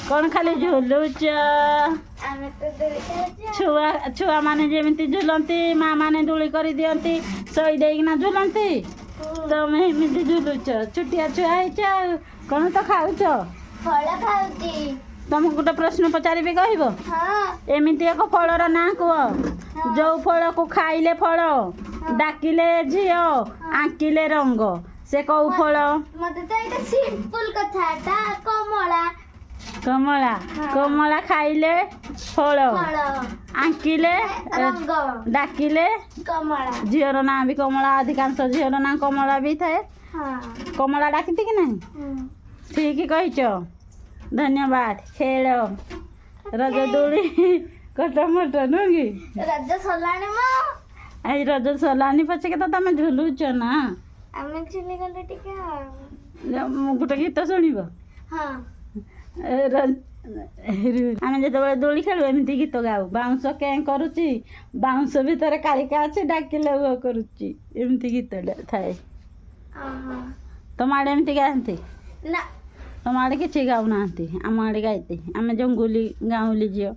कौन खाली झुलुच छुआ छुआ माने जेमिति झुलंती माँ माने दूली करी दियंती सई देइना झुलंती तमे एमिति झुलुच छुटिया छुआ हेच कौन तो खाउच फल खाउची तुमको गोटे प्रश्न पचारि कहब एमिति एक फलर ना कह जो फल को खाइले फल डाकिले झील आंकिले रंग से कौ फल मते तो एटा सिंपल कथाटा कमला कमला कमला खाइले फल आंकिले रंग डाकिले कमला झीर ना भी कमला अधिकांश झीर ना कमला भी थाए कमला डाकिती कि नहीं ठीक कहीच धन्यवाद खेल रज दोली कटमट नु कि रज सलाणी म आई रज सलानी पछे के तो तमे झुलुच ना आमे झुली गले टिके गोटे गीत शुणव हां आमे जेतबे दोली खेलु एमिति गीत गाऊ बाउंस कें करूची बाउंस भीतर कालिका अछि डाकिले वो करूची एमिति गीत थाए तम आड़े एमिति गाती ना तम आड़े किछि गाऊ नांती आम आड़े गाइती आमे जंगुली गाउली झियो